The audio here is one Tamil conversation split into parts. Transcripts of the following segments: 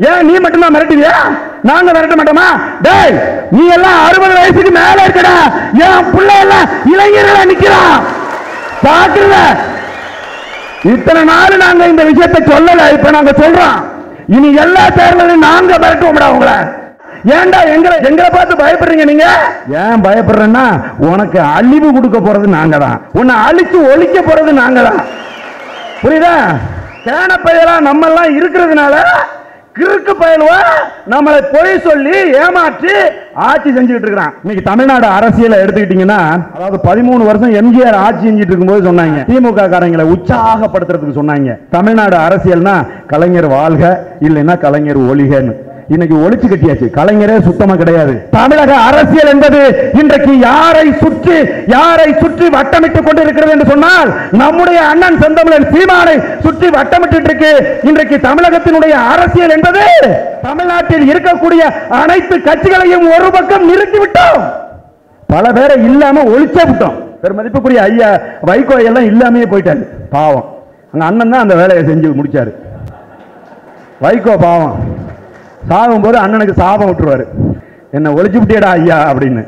ஏன் நீ மட்டும்தான் மிரட்டுவியா? நாங்க மிரட்ட மாட்டோமா? டேய், நீ எல்லாம் 60 வயசுக்கு மேல இருக்கடா, என் பிள்ளை எல்லாம் இளைஞர்களா நிக்கிறான். பாக்குறத இத்தனை நாள் நாங்க இந்த விஷயத்தை சொல்லல, இப்ப நாங்க சொல்றோம். இனி எல்லா தேர்தலும் நாங்க மிரட்டுவோம்டா உங்களை. ஏன்டா எங்களை பார்த்து பயப்படுறீங்க? நீங்க ஏன் பயப்படுறேன்னா, உனக்கு அழிவு கொடுக்க போறது நாங்க தான், உன்னை அழிச்சு ஒழிக்க போறது நாங்க தான். புரியுதா? கேன பயலா நம்ம எல்லாம் இருக்கிறதுனால கிறுக்கு பயலுவா நம்மளை பொய் சொல்லி ஏமாற்றி ஆட்சி செஞ்சுட்டு இருக்கிறான். இன்னைக்கு தமிழ்நாடு அரசியலை எடுத்துக்கிட்டீங்கன்னா, அதாவது 13 வருஷம் எம்ஜிஆர் ஆட்சி செஞ்சுட்டு இருக்கும்போது சொன்னாங்க, திமுக காரங்களை உற்சாகப்படுத்துறதுக்கு சொன்னாங்க, தமிழ்நாடு அரசியல்னா கலைஞர் வாழ்க இல்லைன்னா கலைஞர் ஒழிகன்னு. இன்னைக்கு ஒழிச்சு கட்டியாச்சு, கலைஞரே சுத்தமா கிடையாது. தமிழக அரசியல் என்பது இன்றைக்கு யாரை சுற்றி வட்டமிட்டுக் கொண்டு இருக்கிறது என்று சொன்னால், நம்முடைய அண்ணன் செந்தமிழன் சீமானை சுற்றி வட்டமிட்டு இருக்கு. இன்றைக்கு தமிழகத்தினுடைய அரசியல் என்பது தமிழ்நாட்டில் இருக்கக்கூடிய அனைத்து கட்சிகளையும் ஒரு பக்கம் நிறுத்திவிட்டோம், பல பேரை இல்லாம ஒழிச்சே விட்டோம். பெருமதிப்புக்குரிய ஐயா வைகோ எல்லாம் இல்லாமே போயிட்டாரு, பாவம். அங்க அண்ணன் தான் அந்த வேலையை செஞ்சு முடிச்சாரு. வைகோ பாவம் சாகும் போது அண்ணனுக்கு சாபம் விட்டுருவாரு, என்ன ஒழிச்சு விட்டியடா ஐயா அப்படின்னு.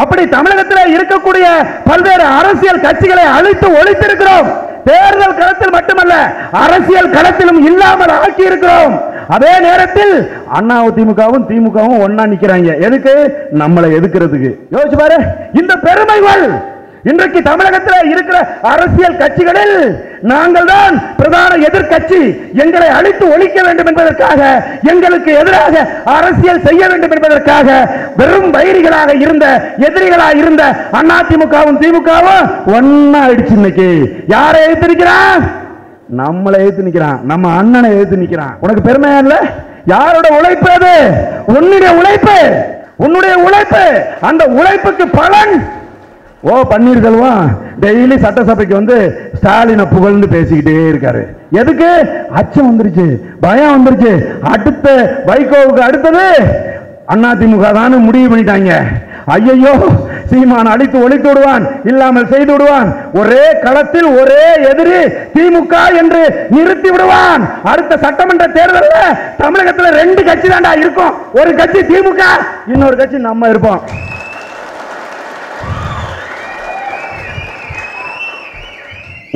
அப்படி தமிழகத்தில் இருக்கக்கூடிய பல்வேறு அரசியல் கட்சிகளை அழித்து ஒழித்திருக்கிறோம். தேர்தல் களத்தில் மட்டுமல்ல, அரசியல் களத்திலும் இல்லாமல் ஆக்கி இருக்கிறோம். அதே நேரத்தில் அதிமுகவும் திமுகவும் ஒன்னா நிக்கிறாங்க. எதுக்கு? நம்மளை எதுக்கிறதுக்கு. யோசிச்சு பாரு, இந்த பெருமைகள் இன்றைக்கு தமிழகத்தில் இருக்கிற அரசியல் கட்சிகளில் நாங்கள் தான் பிரதான எதிர்கட்சி, எங்களை அழித்து ஒழிக்க வேண்டும் என்பதற்காக, எங்களுக்கு எதிராக அரசியல் செய்ய வேண்டும் என்பதற்காக வெறும் வைரிகளாக இருந்த, எதிரிகளாக இருந்த அதிமுகவும் திமுகவும் ஒன்னா ஆயிடுச்சு. இன்னைக்கு யாரை எதிர்த்து நிக்கிறான்? நம்மளை எதிர்த்து நிக்கிறான், நம்ம அண்ணனை எதிர்த்து நிக்கிறான். உனக்கு பெருமையா இல்ல? யாரோட உழைப்பு அது? உன்னுடைய உழைப்பு, உன்னுடைய உழைப்பு. அந்த உழைப்புக்கு பலன் பன்னீர்செல்வம் டெய்லி சட்டசபைக்கு வந்து ஸ்டாலினை புகழ்ந்து பேசிக்கிட்டே இருக்காரு. எதுக்கு? அச்சம் வந்துருச்சு, பயம் வந்துருச்சு. அடுத்த வைகோவுக்கு அடுத்தது அதிமுக தான் முடிவு பண்ணிட்டாங்க. ஐயோ, சீமான் அடித்து ஒழித்து விடுவான், இல்லாமல் செய்து விடுவான், ஒரே களத்தில் ஒரே எதிரி திமுக என்று நிறுத்தி விடுவான். அடுத்த சட்டமன்ற தேர்தலில் தமிழகத்தில் 2 கட்சி தான்டா இருக்கும், ஒரு கட்சி திமுக, இன்னொரு கட்சி நம்ம இருப்போம்.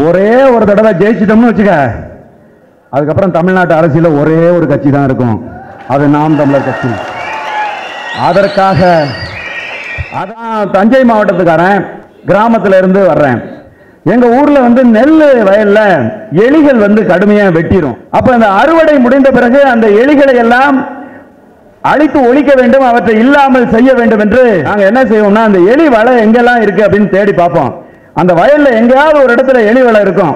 ஒரே ஒரு தடவை ஜெயிச்சிட்டோம்னு வச்சுக்க, அதுக்கப்புறம் தமிழ்நாட்டு அரசியல ஒரே ஒரு கட்சி தான் இருக்கும், அது நாம் தமிழர் கட்சி. அதற்காக அதான் தஞ்சை மாவட்டத்துக்காரன், கிராமத்துல இருந்து வர்றேன். எங்க ஊர்ல வந்து நெல் வயல்ல எலிகள் வந்து கடுமையா வெட்டிரும். அப்ப அந்த அறுவடை முடிந்த பிறகு அந்த எலிகளை எல்லாம் அழித்து ஒழிக்க வேண்டும், அவற்றை இல்லாமல் செய்ய வேண்டும் என்று நாங்க என்ன செய்வோம்னா, அந்த எலி வலை எங்கெல்லாம் இருக்கு அப்படின்னு தேடி பார்ப்போம். அந்த வயல்ல எங்கேயாவது ஒரு இடத்துல எலி வலை இருக்கும்.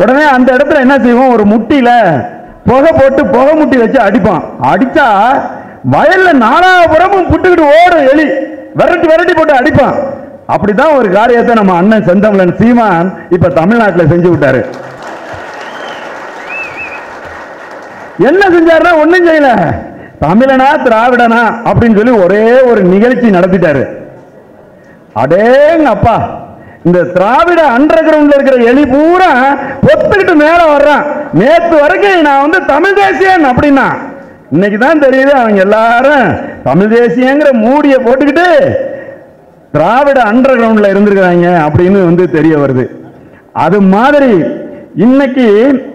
உடனே அந்த இடத்துல என்ன செய்வோம், ஒரு முட்டியில புகை போட்டு புகை முட்டி வச்சு அடிப்போம். அடிச்சா வயல்ல நாலாபுரமும் புட்டுக்கிட்டு ஓடும் எலி, விரட்டி போட்டு அடிப்பான். அப்படிதான் ஒரு காரியத்தை நம்ம அண்ணன் செந்தமிழன் சீமான் இப்ப தமிழ்நாட்டில் செஞ்சு விட்டாரு. என்ன செஞ்சாருன்னா, ஒண்ணும் செய்யல, தமிழனா திராவிடனா அப்படின்னு சொல்லி ஒரே ஒரு நிகழ்ச்சி நடத்திட்டாரு. அடேங்க அப்பா, இந்த திராவிட அண்டர் கிரவுண்ட்ல இருக்கிற எலி பூரா பொத்துக்கிட்டு மேல வர்றான். நேற்று வரைக்கும் நான் வந்து தமிழ் தேசியன் அப்படின்னா, இன்னைக்கு தான் தெரியுது அவங்க எல்லாரும் தமிழ் தேசியங்கிற மூடிய போட்டுக்கிட்டு திராவிட அண்டர் கிரவுண்ட்ல இருந்திருக்கிறாங்க அப்படின்னு வந்து தெரிய வருது. அது மாதிரி இன்னைக்கு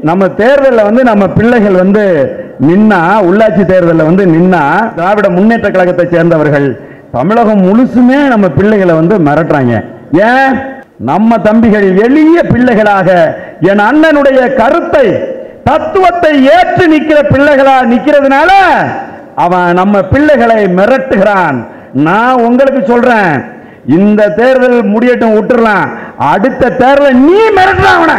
நம்ம தேர்தலில் வந்து நம்ம பிள்ளைகள் வந்து நின்னா, உள்ளாட்சி தேர்தலில் வந்து நின்னா, திராவிட முன்னேற்ற கழகத்தை சேர்ந்தவர்கள் தமிழகம் முழுசுமே நம்ம பிள்ளைகளை வந்து மிரட்டுறாங்க. ஏன்? நம்ம தம்பிகள் எளிய பிள்ளைகளாக என் அண்ணனுடைய கருத்தை, தத்துவத்தை ஏற்று நிற்கிற பிள்ளைகளா நிக்கிறதுனால அவன் நம்ம பிள்ளைகளை மிரட்டுகிறான். நான் உங்களுக்கு சொல்றேன், இந்த தேர்தல் முடியட்டும், விட்டுறலாம். அடுத்த தேர்தல் நீ மிரட்டுறான். அவனை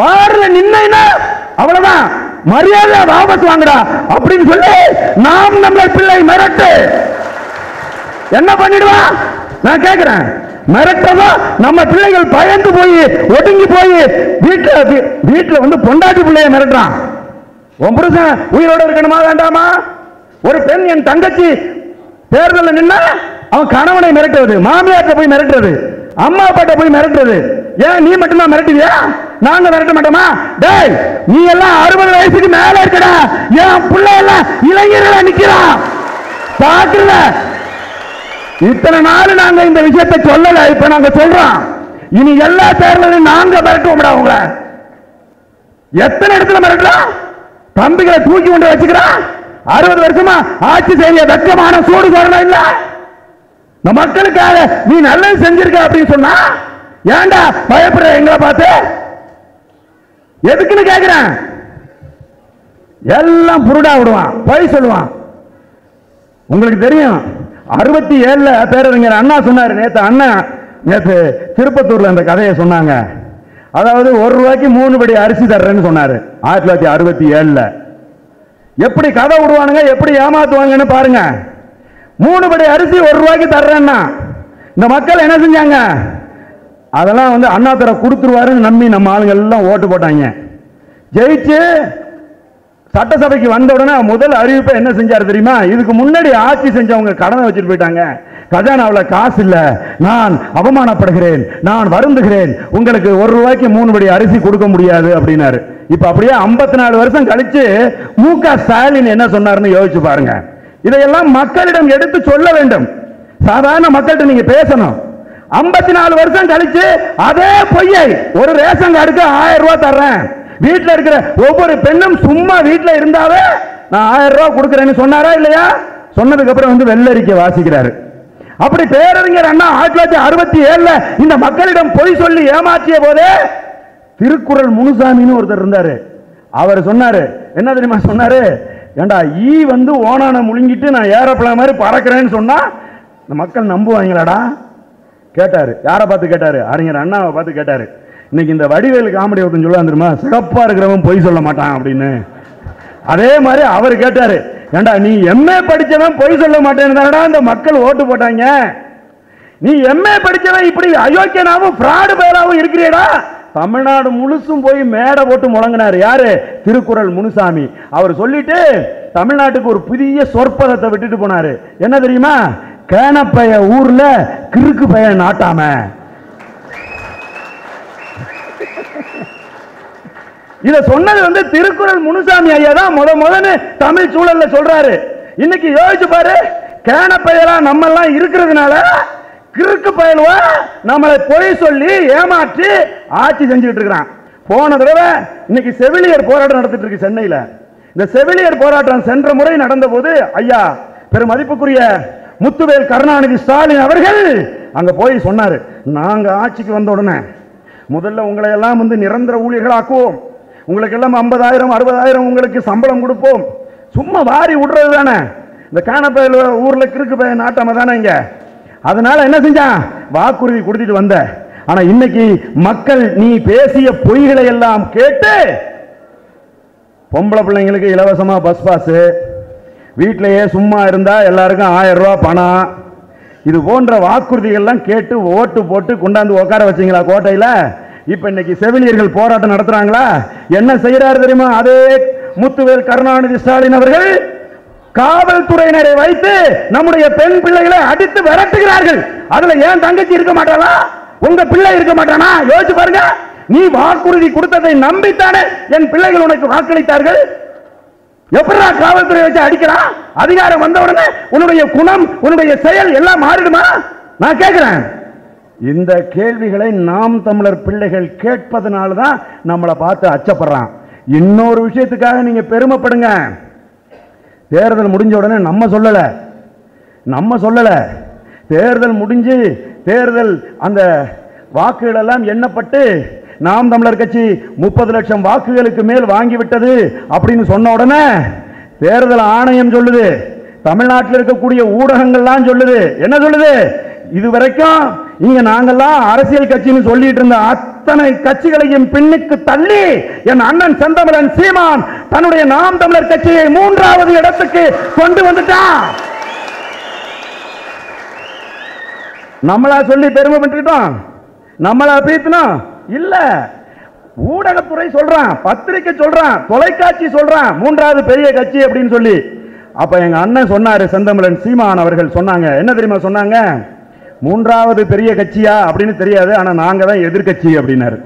பார்ல நின்னா அவ்வளவுதான், மரியாதை வாபஸ் வாங்குடா அப்படின்னு சொல்லி நாம் நம்ம பிள்ளை மிரட்டு. என்ன பண்ணிடுவான் நான் கேட்கிறேன். மிரட்டதா நம்ம பிள்ளைகள் பயந்து போய் ஒடுங்கி போய் வீட்டுல வந்து பொண்டாட்டி பிள்ளைய மிரட்டுறான். உன் புருஷன் உயிரோட இருக்கணுமா வேண்டாமா? ஒரு பெண் என் தங்கச்சி தேர்தலில் நின்னா அவன் கணவனை மிரட்டுவது, மாமியார்ட்ட போய் மிரட்டுறது, அம்மா அப்பாட்ட போய் மிரட்டுறது. ஏன் நீ மட்டும்தான் மிரட்டுவியா? நாங்க விரட்ட மாட்டோமா? டேய், நீ எல்லாம் 60 வயசுக்கு மேல இருக்கடா, என் பிள்ளை எல்லாம் இளைஞர்களா நிக்கிறான். பாக்குறத இத்தனை நாள் நாங்க இந்த விஷயத்தை சொல்லல, இப்ப நாங்க சொல்றோம். இனி எல்லா தேர்தலும் நாங்க மிரட்டுவோம்டா. உங்க எத்தனை இடத்துல மிரட்டலாம்? தம்பிகளை தூக்கி கொண்டு வச்சுக்கிறான். 60 வருஷமா ஆட்சி செய்ய வெக்கமான சூடு சொல்லணும் இல்ல. இந்த மக்களுக்காக நீ நல்லது செஞ்சிருக்க அப்படின்னு சொன்னா ஏன்டா பயப்படுற? எங்களை பார்த்து எதுக்குன்னு கேட்கிறேன். எல்லாம் புருடா விடுவான், பொய் சொல்லுவான். உங்களுக்கு தெரியும் 67 பேரறிஞர் அண்ணா சொன்னாரு. நேத்து திருப்பத்தூர்ல அந்த கதையை சொன்னாங்க. அதாவது 1 ரூபாய்க்கு 3 படி அரிசி தர்றேன்னு சொன்னாரு 1967. எப்படி கதை விடுவானுங்க, எப்படி ஏமாத்துவாங்கன்னு பாருங்க. 3 படி அரிசி 1 ரூபாய்க்கு தர்றேன்னா இந்த மக்கள் என்ன செஞ்சாங்க? அதெல்லாம் அண்ணா தர கொடுத்துருவாருன்னு நம்பி நம்ம ஆளுங்க எல்லாம் ஓட்டு போட்டாங்க. ஜெயிச்சு சட்டசபைக்கு வந்த உடனே முதல் அறிவிப்பை என்ன செஞ்சாரு தெரியுமா? இதுக்கு முன்னாடி ஆட்சி செஞ்சவங்க கடனை வச்சுட்டு போயிட்டாங்க. கஜானாவில் காசு இல்ல, நான் அவமானப்படுகிறேன், நான் வருந்துகிறேன், உங்களுக்கு 1 ரூபாய்க்கு 3 படி அரிசி கொடுக்க முடியாது அப்படின்னாரு. இப்ப அப்படியே 54 வருஷம் கழிச்சு மு.க. ஸ்டாலின் என்ன சொன்னாருன்னு யோசிச்சு பாருங்க. இதையெல்லாம் மக்களிடம் எடுத்து சொல்ல வேண்டும். சாதாரண மக்கள்கிட்ட நீங்க பேசணும். 54 வருஷம் கழிச்சு அதே பொய்யை ஒரு ரேஷன் கார்டுக்கு 1000 ரூபாய் தர்றேன், வீட்டில் இருக்கிற ஒவ்வொரு பெண்ணும் சும்மா வீட்டில் இருந்தாவே நான் 1000 ரூபாய் கொடுக்கிறேன்னு சொன்னாரா இல்லையா? சொன்னதுக்கு அப்புறம் வெள்ளரிக்கை வாசிக்கிறாரு. அப்படி பேரறிஞர் அண்ணா 1967 இந்த மக்களிடம் பொய் சொல்லி ஏமாற்றிய போதே திருக்குறள் முனுசாமின்னு ஒருத்தர் இருந்தாரு. அவர் சொன்னாரு, என்ன தெரியுமா சொன்னாரு? ஏண்டா ஈ ஓனான முழுங்கிட்டு நான் ஏரோப்ளேன் மாதிரி பறக்கிறேன்னு சொன்னா இந்த மக்கள் நம்புவாங்களாடா? கேட்டாரு. யாரை பார்த்து கேட்டாரு? அறிஞர் அண்ணாவை பார்த்து கேட்டாரு. இன்னைக்கு இந்த வடிவேலு காமெடி ஒருத்தன் சொல்லுவான் தெரியுமா, சிறப்பா இருக்கிறவன் பொய் சொல்ல மாட்டான் அப்படின்னு. அதே மாதிரி அவர் கேட்டாரு, ஏண்டா நீ எம்ஏ படிச்சவன் பொய் சொல்ல மாட்டேன்னு இந்த மக்கள் ஓட்டு போட்டாங்க. நீ எம்ஏ படிச்சவன் இப்படி அயோக்கியனாவும் ஃப்ராடு பேராவும் இருக்கிறீடா? தமிழ்நாடு முழுசும் போய் மேடை போட்டு முழங்கினார். யாரு? திருக்குறள் முனுசாமி. அவர் சொல்லிட்டு தமிழ்நாட்டுக்கு ஒரு புதிய சொற்பதத்தை விட்டுட்டு போனாரு. என்ன தெரியுமா? கேனப்பைய ஊர்ல கிறுக்கு பைய நாட்டாம. இத சொன்னது திருக்குறள் முனுசாமி ஐயா தான் முதன்னு தமிழ் சூழல்ல சொல்றாரு. இன்னைக்கு யோசிச்சு பாரு, கேனப்பையெல்லாம் நம்ம எல்லாம் இருக்கிறதுனால கிறுக்கு பயலுவா நம்மளை பொய் சொல்லி ஏமாற்றி ஆட்சி செஞ்சுட்டு இருக்கிறான். போன தடவை இன்னைக்கு செவிலியர் போராட்டம் நடத்திட்டு இருக்கு சென்னையில. இந்த செவிலியர் போராட்டம் சென்ற முறை நடந்த போது ஐயா பெருமதிப்புக்குரிய முத்துவேல் கருணாநிதி ஸ்டாலின் அவர்கள் அங்க போய் சொன்னாரு, நாங்க ஆட்சிக்கு வந்த உடனே முதல்ல உங்களை எல்லாம் நிரந்தர ஊழியர்களாக்குவோம், உங்களுக்கு எல்லாம் 50,000 60,000 உங்களுக்கு சம்பளம் கொடுப்போம். சும்மா வாரி விடுறது தானே இந்த காணப்பயல் ஊர்ல கிறுக்கு பய நாட்டாம தானே இங்க. அதனால என்ன செஞ்சான்? வாக்குறுதி கொடுத்துட்டு வந்த. ஆனா இன்னைக்கு மக்கள் நீ பேசிய பொய்களை எல்லாம் கேட்டு பொம்பளை பிள்ளைங்களுக்கு இலவசமா பஸ் பாஸ், வீட்டிலேயே சும்மா இருந்தா எல்லாருக்கும் 1000 ரூபாய் பணம், இது போன்ற வாக்குறுதிகள்லாம் கேட்டு ஓட்டு போட்டு கொண்டாந்து உட்கார வச்சீங்களா கோட்டையில? இப்ப இன்னைக்கு செவிலியர்கள் போராட்டம் நடத்துறாங்களா? என்ன செய்யறாரு தெரியுமா? அதே முத்துவேல் கருணாநிதி ஸ்டாலின் அவர்கள் காவல்துறையினரை வைத்து நம்முடைய பெண் பிள்ளைகளை அடித்து விரட்டுகிறார்கள். அதுல ஏன் தங்கச்சி இருக்க மாட்டாளா? உங்க பிள்ளை இருக்க மாட்டானா? யோசிச்சு பாருங்க. நீ வாக்குறுதி கொடுத்ததை நம்பித்தானே என் பிள்ளைகள் உனக்கு வாக்களித்தார்கள். எப்படா காவல்துறை வச்சு அடிக்கிறான்? அதிகாரம் வந்த உடனே உன்னுடைய குணம் உன்னுடைய செயல் எல்லாம் மாறிடுமா? நான் கேட்கிறேன். இந்த கேள்விகளை நாம் தமிழர் பிள்ளைகள் கேட்பதனால தான் நம்மளை பார்த்து அச்சப்படுறான். இன்னொரு விஷயத்துக்காக நீங்க பெருமைப்படுங்க. தேர்தல் முடிஞ்ச உடனே நம்ம சொல்லல, தேர்தல் முடிஞ்சு தேர்தல் அந்த வாக்குகள் எல்லாம் எண்ணப்பட்டு நாம் தமிழர் கட்சி 30 லட்சம் வாக்குகளுக்கு மேல் வாங்கிவிட்டது அப்படின்னு சொன்ன உடனே தேர்தல் ஆணையம் சொல்லுது, தமிழ்நாட்டில் இருக்கக்கூடிய ஊடகங்கள்லாம் சொல்லுது. என்ன சொல்லுது? இதுவரைக்கும் இங்க நாங்கெல்லாம் அரசியல் கட்சின்னு சொல்லிட்டு இருந்த அத்தனை கட்சிகளையும் பின்னுக்கு தள்ளி என் அண்ணன் செந்தமிழன் சீமான் தன்னுடைய நாம் தமிழர் கட்சியை 3வது இடத்துக்கு கொண்டு வந்துட்டான். நம்மளா சொல்லி பெருமை பெற்றுக்கிட்டோம்? நம்மளா பீத்தணும்? இல்ல, ஊடகத்துறை சொல்றான், பத்திரிகை சொல்றான், தொலைக்காட்சி சொல்றான் 3வது பெரிய கட்சி அப்படின்னு சொல்லி. அப்ப எங்க அண்ணன் சொன்னாரு, செந்தமிழன் சீமான் அவர்கள் சொன்னாங்க. என்ன தெரியுமா சொன்னாங்க? 3வது பெரிய கட்சியா அப்படின்னு தெரியாது, ஆனா நாங்க தான் எதிர்கட்சி அப்படின்னாரு.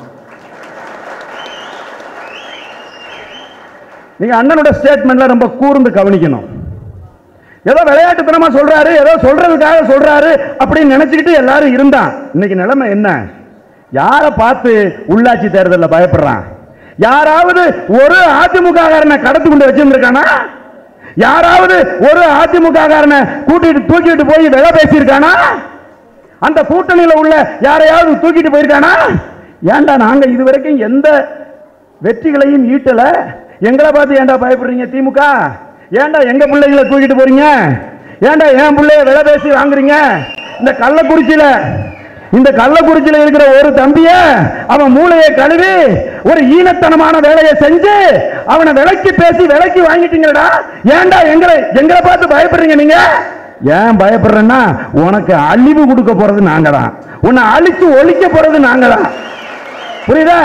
நீங்க அண்ணனோட ஸ்டேட்மெண்ட்ல ரொம்ப கூர்ந்து கவனிக்கணும். ஏதோ விளையாட்டுத்தனமா சொல்றாரு, ஏதோ சொல்றதுக்காக சொல்றாரு அப்படின்னு நினைச்சுக்கிட்டு எல்லாரும் இருந்தான். இன்னைக்கு நிலைமை என்ன? யாரை பார்த்து உள்ளாட்சி தேர்தலில் பயப்படுறான்? யாராவது ஒரு அதிமுக காரனை கடத்து கொண்டு வச்சிருக்கானா? யாராவது ஒரு அதிமுக காரனை கூட்டிட்டு தூக்கிட்டு போய் விலை பேசியிருக்கானா? அந்த கூட்டணியில் உள்ள யாரையாவது தூக்கிட்டு போயிருக்கானா? ஏண்டா நாங்க இதுவரைக்கும் எந்த வெற்றிகளையும் ஈட்டல, எங்களை பார்த்து ஏண்டா பயப்படுறீங்க திமுக? ஏண்டா எங்க பிள்ளைகளை தூக்கிட்டு போறீங்க? ஏண்டா என் பிள்ளைய விலை பேசி வாங்குறீங்க? இந்த கள்ளக்குறிச்சியில இருக்கிற ஒரு தம்பிய அவன் மூளையை கழுவி ஒரு ஈனத்தனமான வேலையை செஞ்சு அவனை விலைக்கு பேசி விலைக்கு வாங்கிட்டீங்கடா. ஏண்டா எங்களை பார்த்து பயப்படுறீங்க? நீங்க ஏன் பயப்படுறேன்னா உனக்கு அழிவு கொடுக்க போறது நாங்க தான், உன்னை அழிச்சு ஒழிக்க போறது நாங்க தான். புரியுதா?